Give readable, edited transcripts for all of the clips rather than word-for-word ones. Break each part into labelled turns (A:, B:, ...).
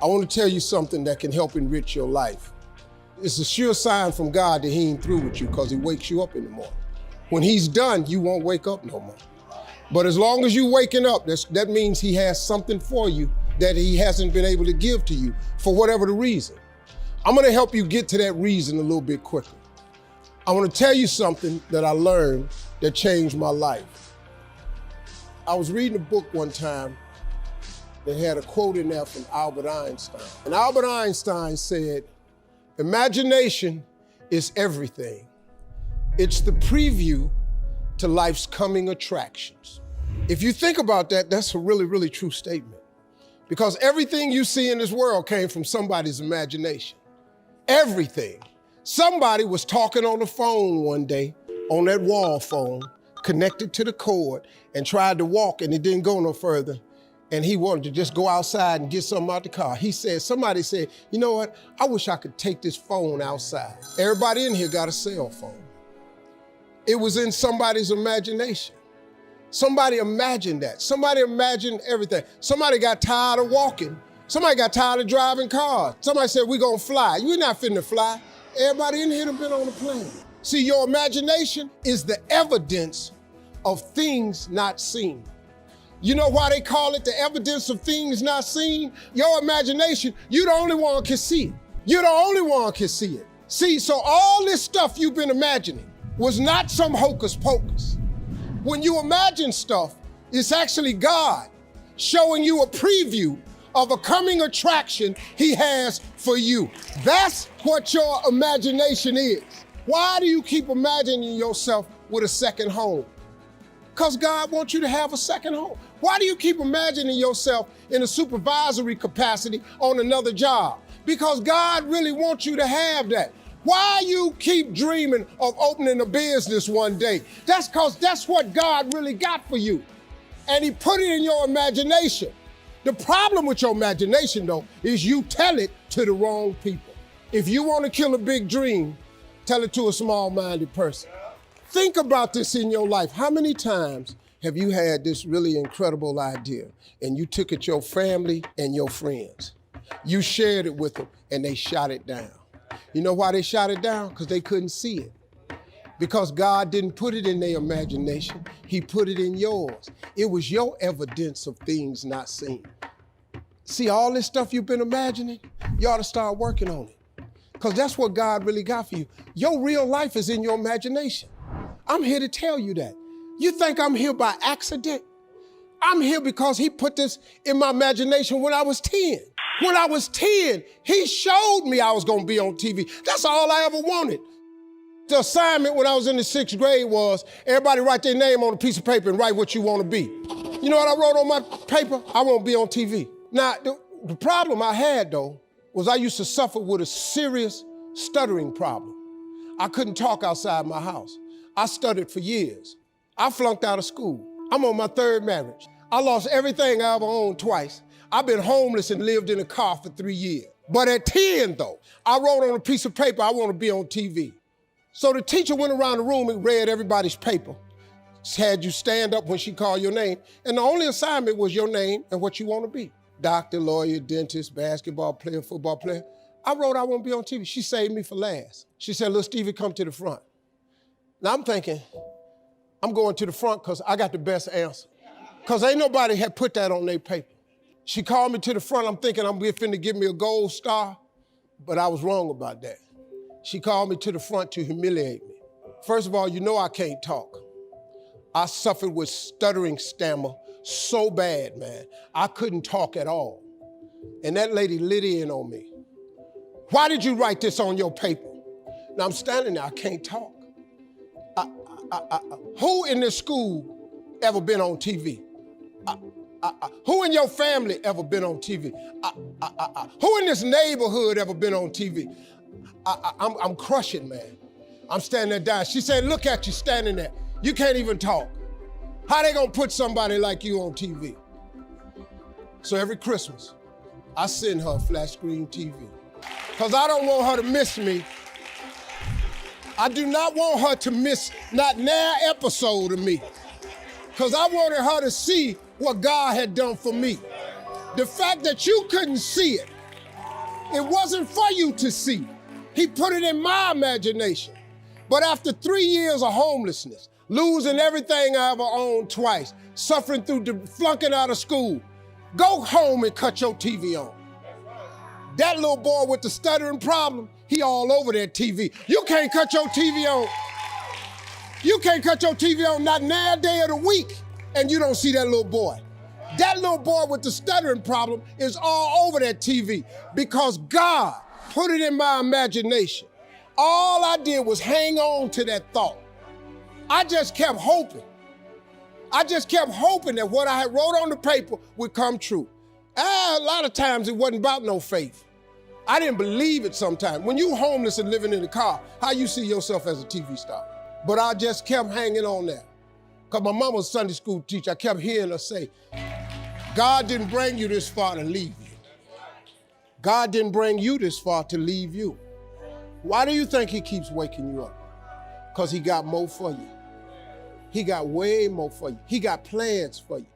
A: I want to tell you something that can help enrich your life. It's a sure sign from God that he ain't through with you because he wakes you up in the morning. When he's done, you won't wake up no more. But as long as you're waking up, that means he has something for you that he hasn't been able to give to you for whatever the reason. I'm going to help you get to that reason a little bit quicker. I want to tell you something that I learned that changed my life. I was reading a book one time that had a quote in there from Albert Einstein. And Albert Einstein said, "Imagination is everything. It's the preview to life's coming attractions." If you think about that, that's a really, really true statement. Because everything you see in this world came from somebody's imagination. Everything. Somebody was talking on the phone one day, on that wall phone, connected to the cord, and tried to walk, and it didn't go no further. And he wanted to just go outside and get something out the car. Somebody said, "You know what? I wish I could take this phone outside." Everybody in here got a cell phone. It was in somebody's imagination. Somebody imagined that. Somebody imagined everything. Somebody got tired of walking. Somebody got tired of driving cars. Somebody said, "We're gonna fly." You're not finna fly. Everybody in here done been on a plane. See, your imagination is the evidence of things not seen. You know why they call it the evidence of things not seen? Your imagination, you the only one can see it. You're the only one can see it. See, so all this stuff you've been imagining was not some hocus pocus. When you imagine stuff, it's actually God showing you a preview of a coming attraction he has for you. That's what your imagination is. Why do you keep imagining yourself with a second home? Because God wants you to have a second home. Why do you keep imagining yourself in a supervisory capacity on another job? Because God really wants you to have that. Why you keep dreaming of opening a business one day? That's because that's what God really got for you. And he put it in your imagination. The problem with your imagination, though, is you tell it to the wrong people. If you want to kill a big dream, tell it to a small-minded person. Think about this in your life. How many times have you had this really incredible idea and you took it to your family and your friends? You shared it with them and they shot it down. You know why they shot it down? Because they couldn't see it. Because God didn't put it in their imagination, he put it in yours. It was your evidence of things not seen. See, all this stuff you've been imagining, you ought to start working on it. Because that's what God really got for you. Your real life is in your imagination. I'm here to tell you that. You think I'm here by accident? I'm here because he put this in my imagination when I was 10. When I was 10, he showed me I was gonna be on TV. That's all I ever wanted. The assignment when I was in the 6th grade was everybody write their name on a piece of paper and write what you want to be. You know what I wrote on my paper? I want to be on TV. Now, the problem I had, though, was I used to suffer with a serious stuttering problem. I couldn't talk outside my house. I stuttered for years. I flunked out of school. I'm on my 3rd marriage. I lost everything I ever owned twice. I've been homeless and lived in a car for 3 years. But at 10, though, I wrote on a piece of paper, I want to be on TV. So the teacher went around the room and read everybody's paper. Had you stand up when she called your name. And the only assignment was your name and what you want to be. Doctor, lawyer, dentist, basketball player, football player. I wrote I want to be on TV. She saved me for last. She said, "Little Stevie, come to the front." Now I'm thinking, I'm going to the front because I got the best answer. Because ain't nobody had put that on their paper. She called me to the front. I'm thinking I'm finna give me a gold star, but I was wrong about that. She called me to the front to humiliate me. First of all, you know I can't talk. I suffered with stuttering stammer so bad, man. I couldn't talk at all. And that lady lit in on me. "Why did you write this on your paper?" Now I'm standing there, I can't talk. Who in this school ever been on TV? Who in your family ever been on TV? Who in this neighborhood ever been on TV? I'm crushing, man. I'm standing there dying. She said, "Look at you standing there. You can't even talk. How they gonna put somebody like you on TV?" So every Christmas, I send her a flat screen TV. Because I don't want her to miss me. I do not want her to miss not an episode of me. Because I wanted her to see what God had done for me. The fact that you couldn't see it It wasn't for you to see. He put it in my imagination. But after 3 years of homelessness, losing everything I ever owned twice, suffering through flunking out of school, go home and cut your TV on. That little boy with the stuttering problem, he all over that TV. You can't cut your TV on. You can't cut your TV on not now day of the week and you don't see that little boy. That little boy with the stuttering problem is all over that TV because God put it in my imagination. All I did was hang on to that thought. I just kept hoping. I just kept hoping that what I had wrote on the paper would come true. A lot of times it wasn't about no faith. I didn't believe it sometimes. When you homeless and living in a car, how you see yourself as a TV star? But I just kept hanging on there. Because my mama was a Sunday school teacher, I kept hearing her say, God didn't bring you this far to leave you. God didn't bring you this far to leave you. Why do you think he keeps waking you up? Because he got more for you. He got way more for you. He got plans for you.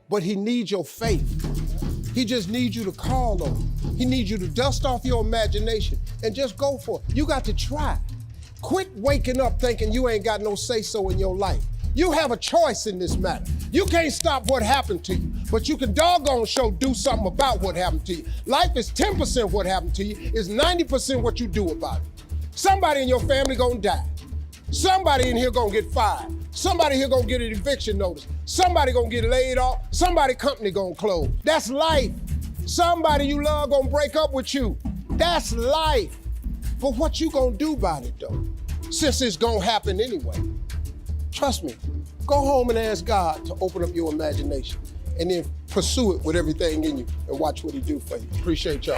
A: But he needs your faith. He just needs you to call on him. He needs you to dust off your imagination and just go for it. You got to try. Quit waking up thinking you ain't got no say-so in your life. You have a choice in this matter. You can't stop what happened to you, but you can doggone sure do something about what happened to you. Life is 10% what happened to you, it's 90% what you do about it. Somebody in your family gonna die. Somebody in here gonna get fired. Somebody here gonna get an eviction notice. Somebody gonna get laid off. Somebody company gonna close. That's life. Somebody you love gonna break up with you. That's life. But what you gonna do about it though? Since it's gonna happen anyway. Trust me, go home and ask God to open up your imagination and then pursue it with everything in you and watch what he do for you. Appreciate y'all.